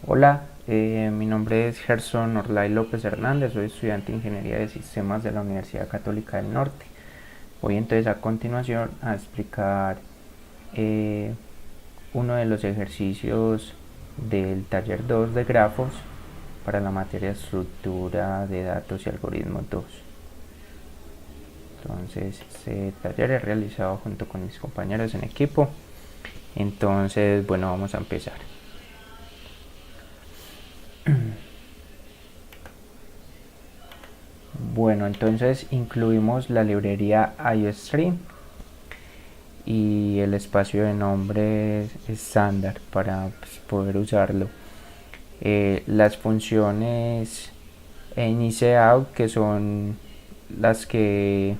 Hola, mi nombre es Gerson Orlay López Hernández, soy estudiante de Ingeniería de Sistemas de la Universidad Católica del Norte. Voy entonces a continuación a explicar eh, uno de los ejercicios del taller 2 de grafos para la materia estructura de datos y algoritmos 2. Entonces, este taller es realizado junto con mis compañeros en equipo. Entonces, bueno, vamos a empezar. Bueno, entonces incluimos la librería IOStream y el espacio de nombre estándar para poder usarlo. Las funciones inice-out, que son las que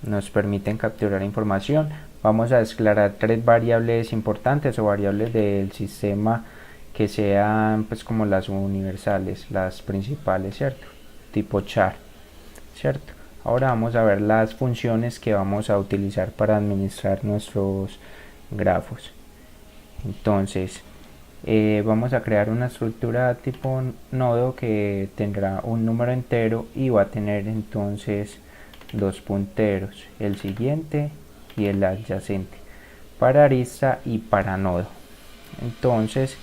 nos permiten capturar información. Vamos a declarar tres variables importantes o variables del sistema que sean pues como las universales, las principales, ¿cierto? Tipo char, ¿cierto? Ahora vamos a ver las funciones que vamos a utilizar para administrar nuestros grafos. Entonces, vamos a crear una estructura tipo nodo que tendrá un número entero y va a tener entonces dos punteros, el siguiente y el adyacente, para arista y para nodo. Entonces,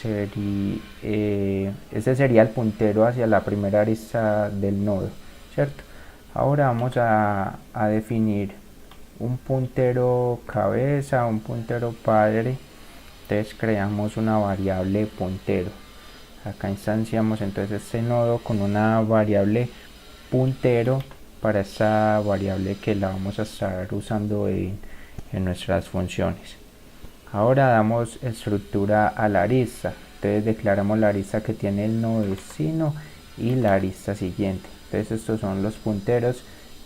este sería el puntero hacia la primera arista del nodo, ¿cierto? Ahora vamos a definir un puntero cabeza, un puntero padre. Entonces creamos una variable puntero. Acá instanciamos entonces este nodo con una variable puntero para esta variable que la vamos a estar usando en nuestras funciones. Ahora damos estructura a la arista. Entonces declaramos la arista que tiene el nodo destino y la arista siguiente. Entonces estos son los punteros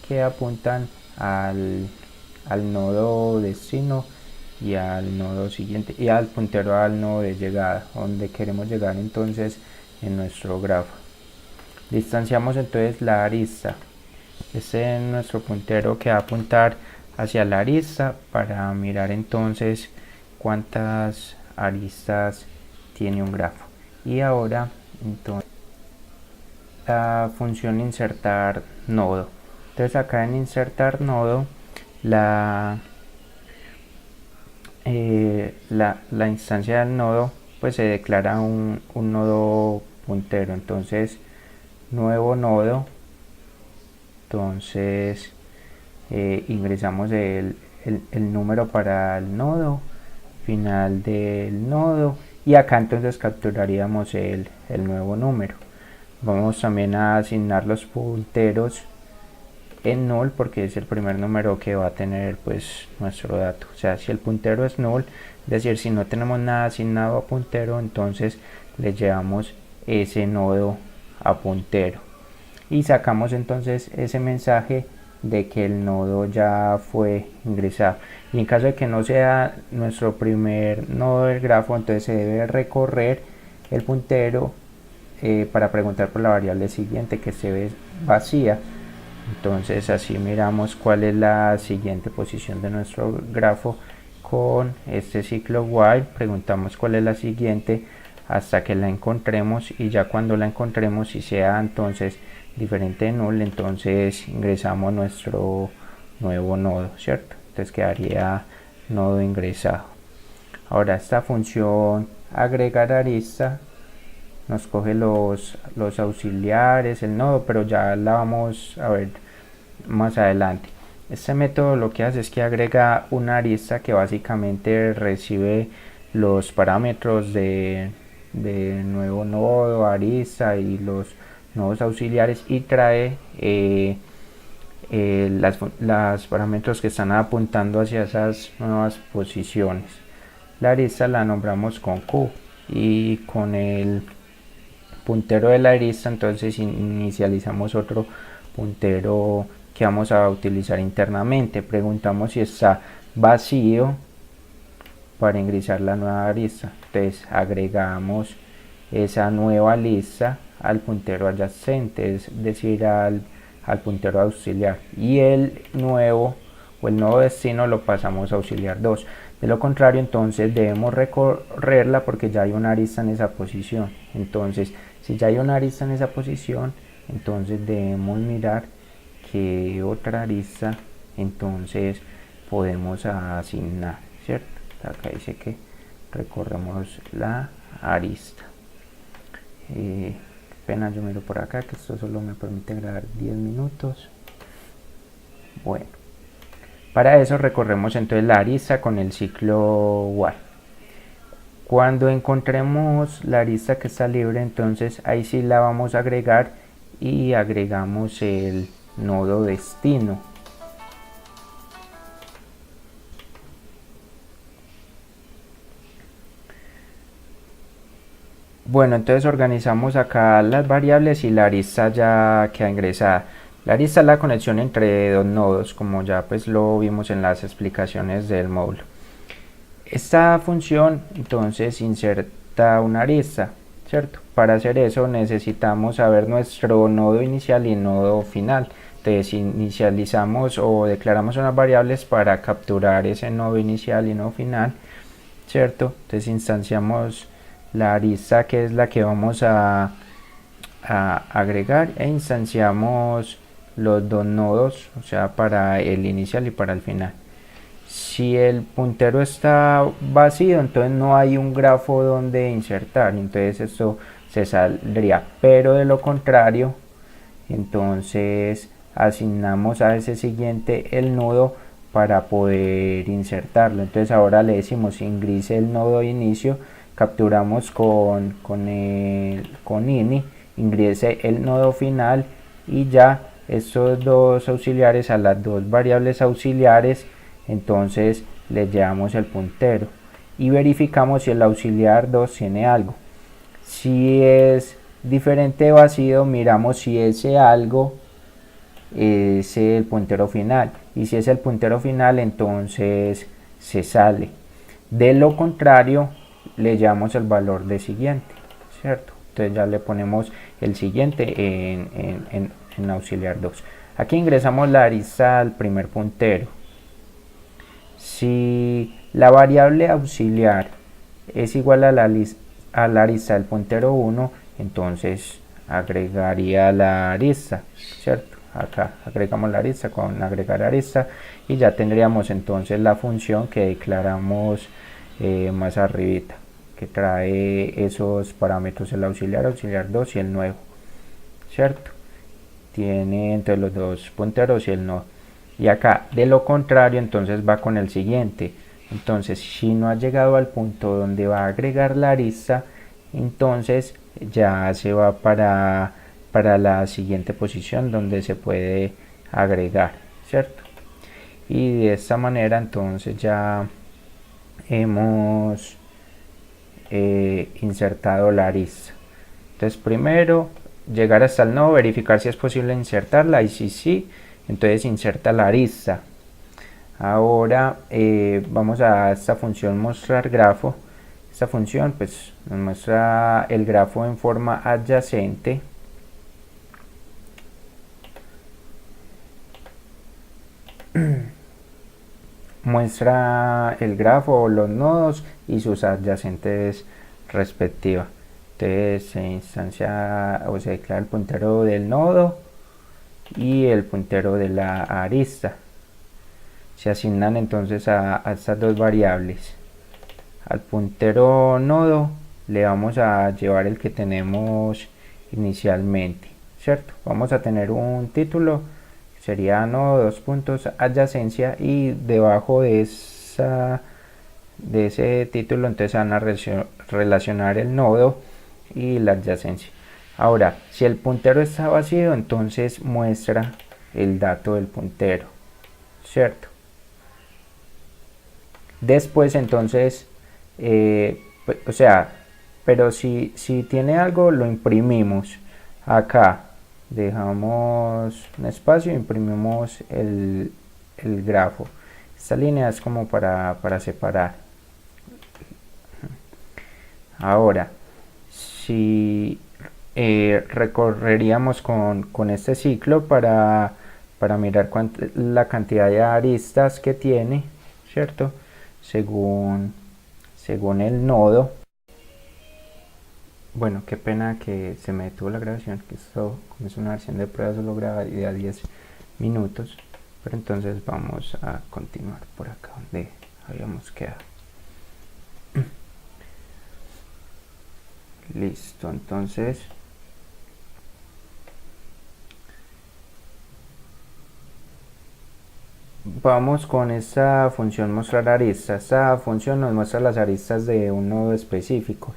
que apuntan al nodo destino y al nodo siguiente y al puntero al nodo de llegada, donde queremos llegar entonces en nuestro grafo. Distanciamos entonces la arista. Este es nuestro puntero que va a apuntar hacia la arista para mirar entonces cuántas aristas tiene un grafo. Y ahora entonces la función insertar nodo. Entonces acá en insertar nodo la instancia del nodo pues se declara un nodo puntero. Entonces nuevo nodo, entonces ingresamos el número para el nodo final del nodo y acá entonces capturaríamos el nuevo número. Vamos también a asignar los punteros en null porque es el primer número que va a tener pues nuestro dato. O sea, si el puntero es null, es decir, si no tenemos nada asignado a puntero, entonces le llevamos ese nodo a puntero y sacamos entonces ese mensaje de que el nodo ya fue ingresado. Y en caso de que no sea nuestro primer nodo del grafo, entonces se debe recorrer el puntero para preguntar por la variable siguiente que se ve vacía. Entonces así miramos cuál es la siguiente posición de nuestro grafo con este ciclo while. Preguntamos cuál es la siguiente hasta que la encontremos y ya cuando la encontremos y sea entonces diferente de null, entonces ingresamos nuestro nuevo nodo, ¿cierto? Entonces quedaría nodo ingresado. Ahora esta función agregar arista nos coge los auxiliares, el nodo, pero ya la vamos a ver más adelante. Este método lo que hace es que agrega una arista que básicamente recibe los parámetros de nuevo nodo, arista y los nodos auxiliares y trae las parámetros que están apuntando hacia esas nuevas posiciones. La arista la nombramos con Q y con el puntero de la arista entonces inicializamos otro puntero que vamos a utilizar internamente. Preguntamos si está vacío para ingresar la nueva arista. Entonces agregamos esa nueva lista al puntero adyacente, es decir, al puntero auxiliar, y el nuevo o el nuevo destino lo pasamos a auxiliar 2. De lo contrario, entonces debemos recorrerla porque ya hay una arista en esa posición. Entonces, si ya hay una arista en esa posición, entonces debemos mirar qué otra arista entonces podemos asignar, ¿cierto? Acá dice que recorremos la arista. Apenas yo miro por acá que esto solo me permite grabar 10 minutos. Bueno, para eso recorremos entonces la arista con el ciclo while. Cuando encontremos la arista que está libre, entonces ahí sí la vamos a agregar y agregamos el nodo destino. Bueno, entonces organizamos acá las variables y la arista ya queda ingresada. La arista es la conexión entre dos nodos, como ya pues lo vimos en las explicaciones del módulo. Esta función entonces inserta una arista, ¿cierto? Para hacer eso necesitamos saber nuestro nodo inicial y nodo final. Entonces inicializamos o declaramos unas variables para capturar ese nodo inicial y nodo final, ¿cierto? Entonces instanciamos la arista que es la que vamos a agregar e instanciamos los dos nodos, o sea, para el inicial y para el final. Si el puntero está vacío, entonces no hay un grafo donde insertar, entonces esto se saldría, pero de lo contrario, entonces asignamos a ese siguiente el nodo para poder insertarlo. Entonces ahora le decimos ingrese el nodo de inicio, capturamos con ini, ingrese el nodo final y ya estos dos auxiliares a las dos variables auxiliares, entonces le llevamos el puntero y verificamos si el auxiliar 2 tiene algo. Si es diferente de vacío, miramos si ese algo es el puntero final, y si es el puntero final entonces se sale. De lo contrario le llamamos el valor de siguiente, ¿cierto? Entonces ya le ponemos el siguiente en auxiliar 2. Aquí ingresamos la arista al primer puntero. Si la variable auxiliar es igual a la arista del puntero 1, entonces agregaría la arista, ¿cierto? Acá agregamos la arista con agregar arista y ya tendríamos entonces la función que declaramos más arribita, que trae esos parámetros, el auxiliar 2 y el nuevo, ¿cierto? Tiene entre los dos punteros y el nodo. Y acá de lo contrario entonces va con el siguiente. Entonces si no ha llegado al punto donde va a agregar la arista, entonces ya se va para la siguiente posición donde se puede agregar, ¿cierto? Y de esta manera entonces ya hemos insertado la arista. Entonces primero llegar hasta el nodo, verificar si es posible insertarla, y si sí, entonces inserta la arista. Ahora vamos a esta función mostrar grafo. Esta función pues nos muestra el grafo en forma adyacente. Muestra el grafo, los nodos y sus adyacentes respectivas. Entonces se instancia o se declara el puntero del nodo y el puntero de la arista. Se asignan entonces a estas dos variables. Al puntero nodo le vamos a llevar el que tenemos inicialmente, ¿cierto? Vamos a tener un título, sería nodo, dos puntos, adyacencia, y debajo de ese título entonces van a relacionar el nodo y la adyacencia. Ahora, si el puntero está vacío, entonces muestra el dato del puntero, ¿cierto? Después entonces, o sea, pero si tiene algo lo imprimimos. Acá dejamos un espacio, imprimimos el grafo. Esta línea es como para separar. Ahora, si recorreríamos con este ciclo para mirar la cantidad de aristas que tiene, ¿cierto? según el nodo. Bueno, qué pena que se me detuvo la grabación, que esto, como es una versión de prueba, solo graba de a 10 minutos, pero entonces vamos a continuar por acá donde habíamos quedado. Listo, entonces vamos con esta función mostrar aristas. Esta función nos muestra las aristas de un nodo específico.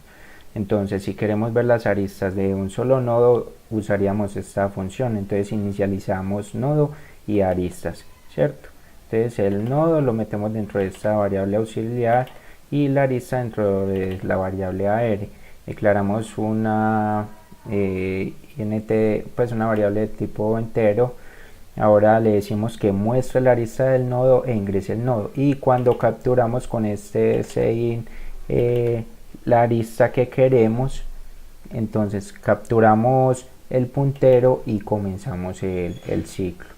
Entonces, si queremos ver las aristas de un solo nodo, usaríamos esta función. Entonces inicializamos nodo y aristas, ¿cierto? Entonces el nodo lo metemos dentro de esta variable auxiliar y la arista dentro de la variable AR. Declaramos una int, pues una variable de tipo entero. Ahora le decimos que muestre la arista del nodo e ingrese el nodo. Y cuando capturamos con este sein la arista que queremos, entonces capturamos el puntero y comenzamos el ciclo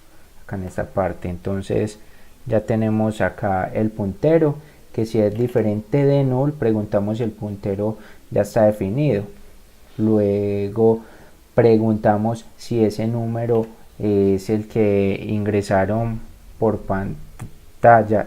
acá en esta parte. Entonces ya tenemos acá el puntero, que si es diferente de null, preguntamos si el puntero ya está definido. Luego preguntamos si ese número es el que ingresaron por pantalla,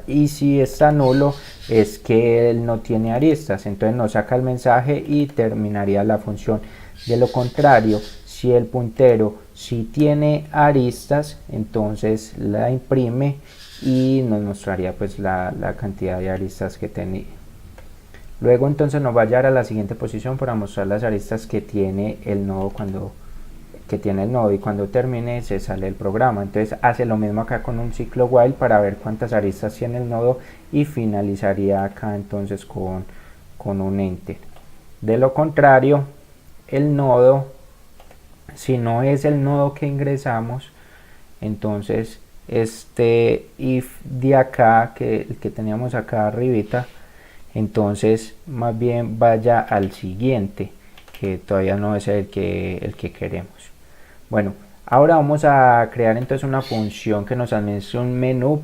y si está nulo es que él no tiene aristas, entonces nos saca el mensaje y terminaría la función. De lo contrario, si el puntero sí tiene aristas, entonces la imprime y nos mostraría pues la cantidad de aristas que tenía. Luego entonces nos va a llevar a la siguiente posición para mostrar las aristas que tiene el nodo y cuando termine se sale el programa. Entonces hace lo mismo acá con un ciclo while para ver cuántas aristas tiene el nodo y finalizaría acá entonces con un enter. De lo contrario, el nodo, si no es el nodo que ingresamos, entonces este if de acá, el que teníamos acá arribita, entonces más bien vaya al siguiente, que todavía no es el que queremos. Bueno, ahora vamos a crear entonces una función que nos administre un menú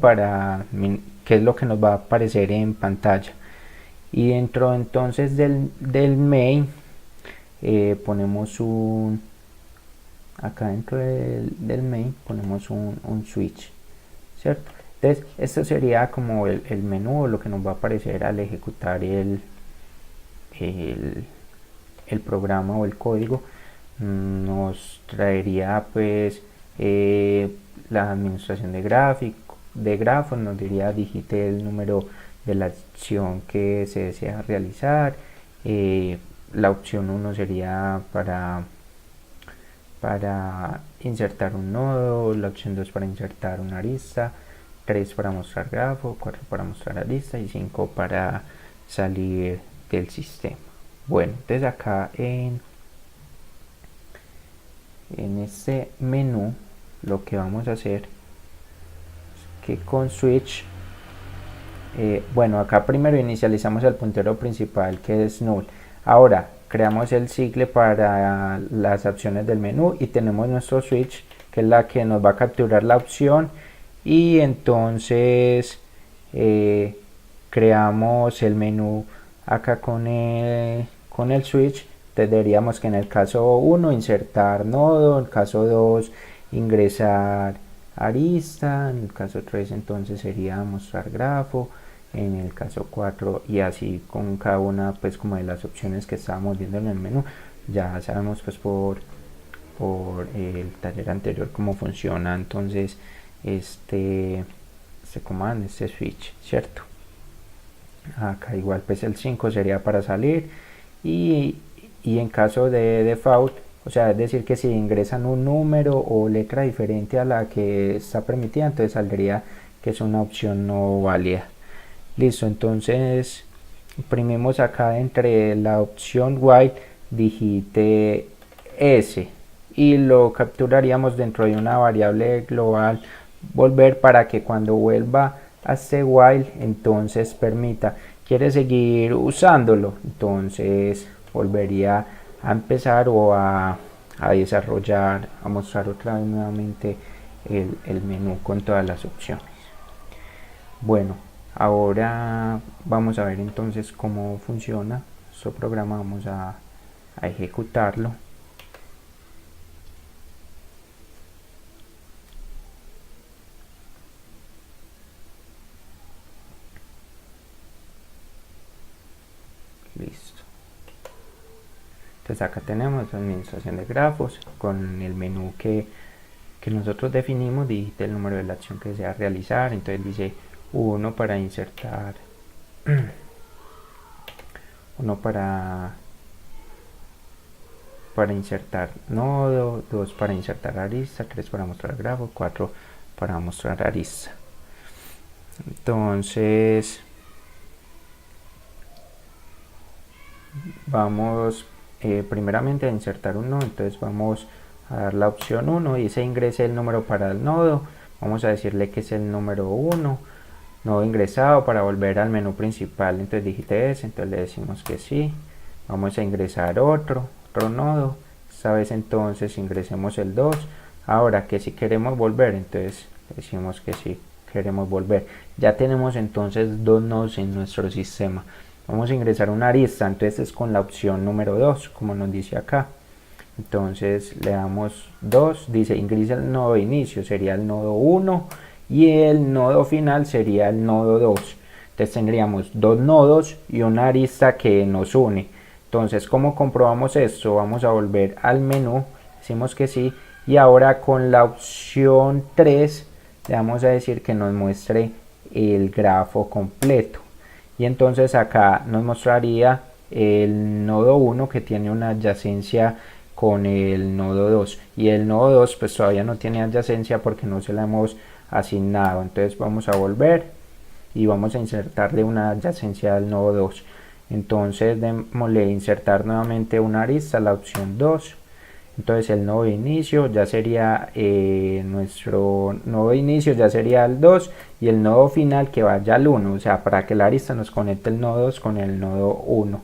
que es lo que nos va a aparecer en pantalla. Y dentro entonces del main ponemos acá dentro del main ponemos un switch, ¿cierto? Entonces esto sería como el menú, o lo que nos va a aparecer al ejecutar el programa o el código. Nos traería pues la administración de grafos, nos diría digite el número de la acción que se desea realizar. La opción 1 sería para insertar un nodo, la opción 2 para insertar una arista, 3 para mostrar grafo, 4 para mostrar arista y 5 para salir del sistema. Bueno, entonces acá en este menú lo que vamos a hacer es que con switch, bueno, acá primero inicializamos el puntero principal, que es null. Ahora creamos el ciclo para las opciones del menú y tenemos nuestro switch, que es la que nos va a capturar la opción, y entonces creamos el menú acá con el switch. Tendríamos que en el caso 1 insertar nodo, en el caso 2 ingresar arista, en el caso 3 entonces sería mostrar grafo, en el caso 4 y así con cada una pues como de las opciones que estábamos viendo en el menú. Ya sabemos pues por el taller anterior cómo funciona entonces este comando, este switch, ¿cierto? Acá igual pues el 5 sería para salir, y en caso de default, o sea, es decir que si ingresan un número o letra diferente a la que está permitida, entonces saldría que es una opción no válida. Listo, entonces imprimimos acá entre la opción while digite s y lo capturaríamos dentro de una variable global volver, para que cuando vuelva a este while entonces permita, quiere seguir usándolo, entonces volvería a empezar o a desarrollar, a mostrar otra vez nuevamente el menú con todas las opciones. Bueno, Ahora vamos a ver entonces cómo funciona nuestro programa. Vamos a ejecutarlo. Listo. Entonces acá tenemos la administración de grafos con el menú que nosotros definimos. Digite el número de la acción que desea realizar. Entonces dice 1 para insertar, 1 para insertar nodo, 2 para insertar arista, 3 para mostrar grafo, 4 para mostrar arista. Entonces vamos primeramente a insertar un nodo. Entonces vamos a dar la opción 1, dice ingrese el número para el nodo. Vamos a decirle que es el número 1, nodo ingresado, para volver al menú principal. Entonces digite ese, entonces le decimos que sí. Vamos a ingresar otro nodo, esta vez entonces ingresemos el 2. Ahora que si queremos volver, entonces decimos que sí queremos volver. Ya tenemos entonces dos nodos en nuestro sistema. Vamos a ingresar una arista, entonces es con la opción número 2, como nos dice acá. Entonces le damos 2, dice ingresa el nodo de inicio, sería el nodo 1, y el nodo final sería el nodo 2. Entonces tendríamos dos nodos y una arista que nos une. Entonces, ¿cómo comprobamos esto? Vamos a volver al menú, decimos que sí, y ahora con la opción 3 le vamos a decir que nos muestre el grafo completo. Y entonces acá nos mostraría el nodo 1 que tiene una adyacencia con el nodo 2, y el nodo 2 pues todavía no tiene adyacencia porque no se la hemos asignado. Entonces vamos a volver y vamos a insertarle una adyacencia al nodo 2. Entonces démosle insertar nuevamente una arista, la opción 2. Entonces el nodo de inicio ya sería nuestro nodo de inicio ya sería el 2, y el nodo final que vaya al 1, o sea, para que la arista nos conecte el nodo 2 con el nodo 1,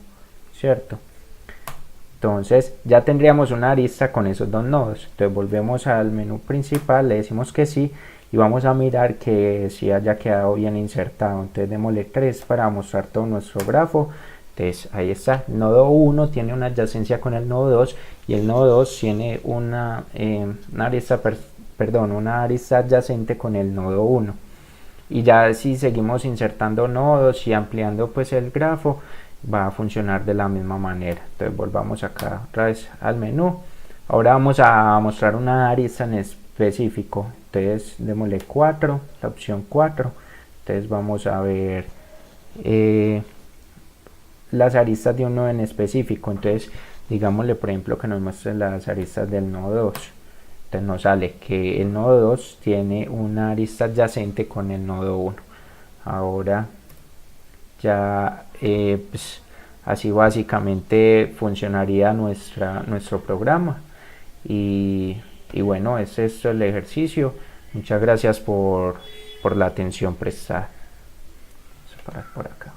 ¿cierto? Entonces ya tendríamos una arista con esos dos nodos. Entonces volvemos al menú principal, le decimos que sí, y vamos a mirar que sí haya quedado bien insertado. Entonces démosle 3 para mostrar todo nuestro grafo. Entonces ahí está, el nodo 1 tiene una adyacencia con el nodo 2, y el nodo 2 tiene una arista adyacente con el nodo 1. Y ya si seguimos insertando nodos y ampliando pues el grafo, va a funcionar de la misma manera. Entonces volvamos acá otra vez al menú. Ahora vamos a mostrar una arista en específico. Entonces démosle 4, la opción 4. Entonces vamos a ver las aristas de un nodo en específico. Entonces digámosle por ejemplo que nos muestre las aristas del nodo 2. Entonces nos sale que el nodo 2 tiene una arista adyacente con el nodo 1. Ahora ya pues, así básicamente funcionaría nuestro programa. Y bueno, es esto el ejercicio. Muchas gracias por la atención prestada. Vamos a parar por acá.